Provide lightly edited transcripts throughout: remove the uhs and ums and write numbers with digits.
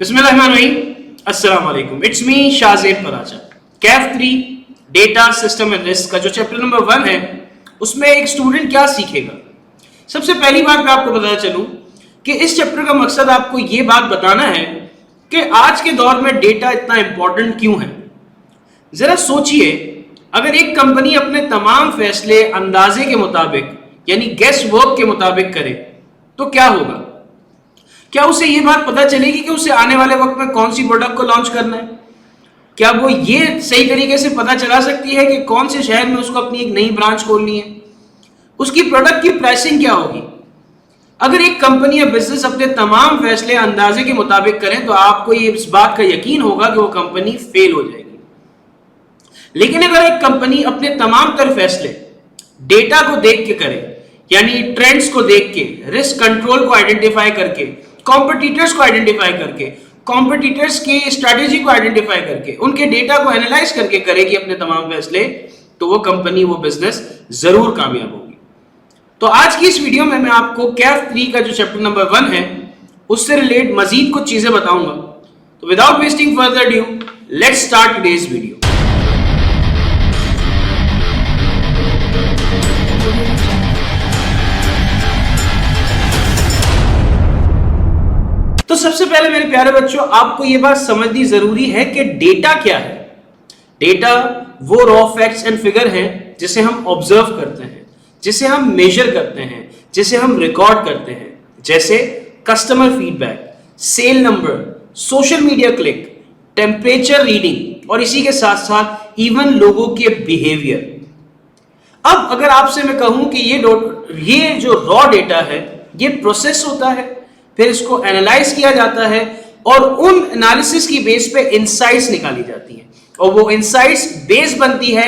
बिस्मिल्लाहिर्रहमानिर्रहीम, अस्सलाम वालेकुम। It's me Shahzeb Paracha. Kaif 3 data system and risk का जो चैप्टर नंबर 1 है उसमें एक स्टूडेंट क्या सीखेगा। सबसे पहली बात मैं आपको बताना चलूं कि इस चैप्टर का मकसद आपको ये बात बताना है कि आज के दौर में डेटा इतना इंपॉर्टेंट क्यों है। जरा सोचिए, अगर एक कंपनी अपने तमाम फैसले अंदाजे के मुताबिक यानी गेस वर्क के मुताबिक करे तो क्या होगा। क्या उसे ये बात पता चलेगी कि उसे आने वाले वक्त में कौन सी प्रोडक्ट को लॉन्च करना है। क्या वो ये सही तरीके से पता चला सकती है कि कौन से शहर में उसको अपनी एक नई ब्रांच खोलनी है, उसकी प्रोडक्ट की प्राइसिंग क्या होगी। अगर एक कंपनी या बिजनेस अपने तमाम फैसले अंदाजे के मुताबिक करें तो आपको ये इस बात का यकीन होगा कि वो कंपनी फेल हो जाएगी। लेकिन अगर एक कंपनी अपने तमाम तर फैसले डेटा को देख के करे, यानी ट्रेंड्स को देख के, रिस्क कंट्रोल को आइडेंटिफाई करके, कॉम्पिटिटर्स को आइडेंटिफाई करके, कॉम्पिटिटर्स की स्ट्रैटेजी को आइडेंटिफाई करके, उनके डेटा को एनालाइज करके करेगी अपने तमाम फैसले, तो वो कंपनी, वो बिजनेस जरूर कामयाब होगी। तो आज की इस वीडियो में मैं आपको कैफ 3 का जो चैप्टर नंबर 1 है उससे रिलेट मजीद कुछ चीजें बताऊंगा। तो without wasting further due, let's start today's video. तो सबसे पहले मेरे प्यारे बच्चों, आपको यह बात समझनी जरूरी है कि डेटा क्या है। डेटा वो रॉ फैक्ट्स एंड फिगर हैं जिसे हम ऑब्जर्व करते हैं, जिसे हम मेजर करते हैं, जिसे हम रिकॉर्ड करते हैं, जैसे customer feedback, sale number, social media click, temperature reading और इसी के साथ साथ इवन लोगों के बिहेवियर। अब अगर आपसे मैं कहूं कि ये जो रॉ डेटा है ये प्रोसेस होता है, फिर इसको एनालाइज किया जाता है और उन एनालिसिस की बेस पे इंसाइट्स निकाली जाती हैं और वो इंसाइट्स बेस बनती है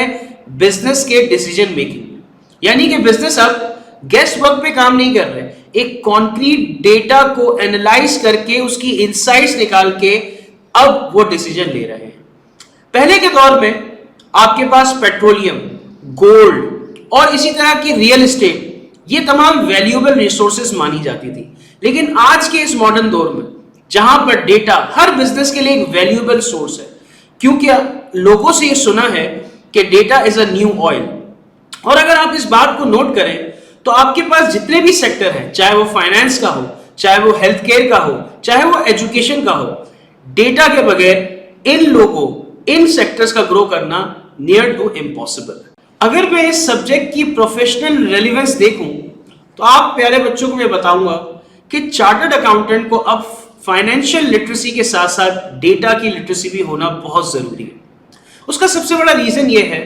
बिजनेस के डिसीजन मेकिंग में। यानी कि बिजनेस अब गेस वर्क पे काम नहीं कर रहे, एक कॉन्क्रीट डेटा को एनालाइज करके उसकी इंसाइट्स निकाल के अब वो डिसीजन ले रहे हैं। पहले के दौर में आपके पास पेट्रोलियम, गोल्ड और इसी तरह की रियल एस्टेट, ये तमाम वैल्यूएबल रिसोर्सेज मानी जाती थी। लेकिन आज के इस मॉडर्न दौर में जहां पर डेटा हर बिजनेस के लिए एक वैल्यूएबल सोर्स है, क्योंकि लोगों से ये सुना है कि data is a new oil. और अगर आप इस बात को नोट करें तो आपके पास जितने भी सेक्टर हैं, चाहे वो फाइनेंस का हो, चाहे वो हेल्थ केयर का हो, चाहे वो एजुकेशन का हो, डेटा के बगैर इन लोगों, इन सेक्टर्स का ग्रो करना नियर टू इम्पॉसिबल। अगर मैं इस सब्जेक्ट की प्रोफेशनल रेलिवेंस देखूं तो आप प्यारे बच्चों को मैं बताऊंगा कि चार्टर्ड अकाउंटेंट को अब फाइनेंशियल लिटरेसी के साथ साथ डेटा की लिटरेसी भी होना बहुत जरूरी है। उसका सबसे बड़ा रीजन ये है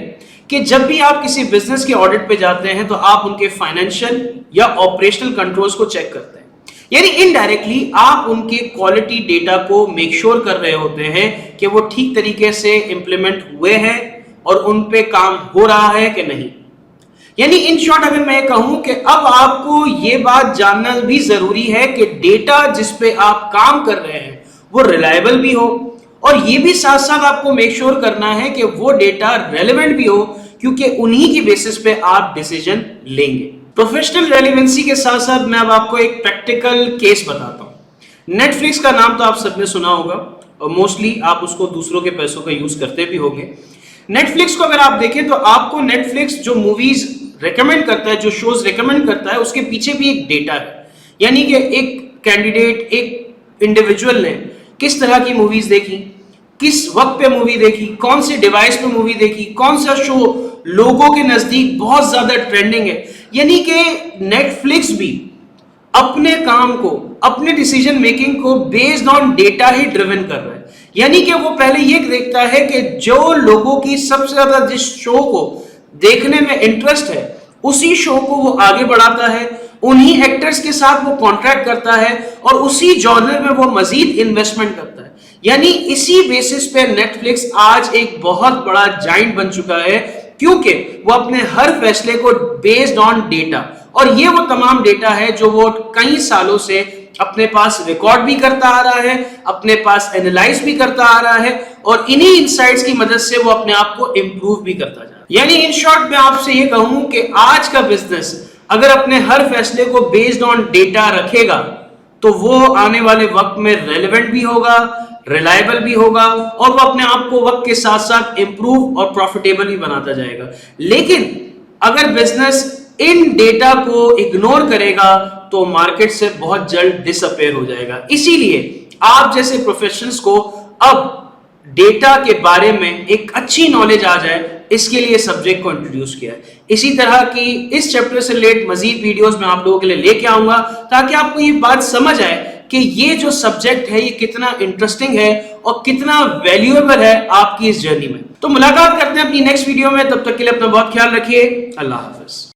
कि जब भी आप किसी बिजनेस के ऑडिट पे जाते हैं तो आप उनके फाइनेंशियल या ऑपरेशनल कंट्रोल्स को चेक करते हैं, यानी इनडायरेक्टली आप उनके क्वालिटी डेटा को मेक श्योर कर रहे होते हैं कि वो ठीक तरीके से इंप्लीमेंट हुए हैं और उन पे काम हो रहा है कि नहीं। यानी इन शॉर्ट अगर मैं कहूं कि अब आपको ये बात जानना भी जरूरी है कि डेटा जिस पे आप काम कर रहे हैं वो रिलायबल भी हो और ये भी साथ साथ आपको मेक श्योर करना है कि वो डेटा रेलेवेंट भी हो, क्योंकि उन्हीं की बेसिस पे आप डिसीजन लेंगे। प्रोफेशनल रेलेवेंसी के साथ साथ मैं अब आपको एक प्रैक्टिकल केस बताता हूं। नेटफ्लिक्स का नाम तो आप सबने सुना होगा और मोस्टली आप उसको दूसरों के पैसों का यूज करते भी होंगे। नेटफ्लिक्स को अगर आप देखें तो आपको नेटफ्लिक्स जो मूवीज रेकमेंड करता है, जो शोज रेकमेंड करता है, उसके पीछे भी एक डेटा है। यानी कि एक कैंडिडेट, एक इंडिविजुअल ने किस तरह की मूवीज देखी, किस वक्त पे मूवी देखी, कौन से डिवाइस पे मूवी देखी, कौन सा शो लोगों के नजदीक बहुत ज्यादा ट्रेंडिंग है। यानी कि नेटफ्लिक्स भी अपने काम को, अपने डिसीजन मेकिंग को based on data he driven कर रहा है। यानी कि वो पहले ये देखता है कि जो लोगों की सबसे ज्यादा जिस शो को देखने में इंटरेस्ट है उसी शो को वो आगे बढ़ाता है, उन्हीं एक्टर्स के साथ वो कॉन्ट्रैक्ट करता है और उसी जॉनर में वो मजीद इन्वेस्टमेंट करता है। यानी इसी बेसिस पे नेटफ्लिक्स आज एक बहुत बड़ा जाइंट बन चुका है, क्योंकि वो अपने हर फैसले को बेस्ड ऑन डेटा, और ये वो तमाम डेटा है जो वो कई सालों से अपने पास रिकॉर्ड भी करता आ रहा है, अपने पास एनालाइज भी करता आ रहा है और इन्हीं इंसाइट्स की मदद से वो अपने आप को इंप्रूव भी करता जा रहा है। यानी इन शॉर्ट मैं आपसे ये कहूं कि आज का बिजनेस अगर अपने हर फैसले को बेस्ड ऑन डेटा रखेगा تو وہ آنے والے وقت میں ریلیونٹ بھی ہوگا, ریلائبل بھی ہوگا, اور وہ اپنے آپ کو وقت کے ساتھ ساتھ امپروو اور پروفیٹیبل بھی بناتا جائے گا. لیکن اگر بزنس ان ڈیٹا کو اگنور کرے گا تو مارکیٹ سے بہت جلد ڈس اپیئر ہو جائے گا. اسی لیے آپ جیسے پروفیشنلز کو اب ڈیٹا کے بارے میں ایک اچھی نالج آ جائے, اس کے لیے سبجیکٹ کو انٹروڈیوس کیا ہے. اسی طرح کی اس چیپٹر سے ریلیٹڈ مزید ویڈیوز میں آپ لوگوں کے لیے لے کے آؤں گا تاکہ آپ کو یہ بات سمجھ آئے کہ یہ جو سبجیکٹ ہے یہ کتنا انٹرسٹنگ ہے اور کتنا ویلیویبل ہے آپ کی اس جرنی میں. تو ملاقات کرتے ہیں اپنی نیکسٹ ویڈیو میں, تب تک کے لیے اپنا بہت خیال رکھیے. اللہ حافظ.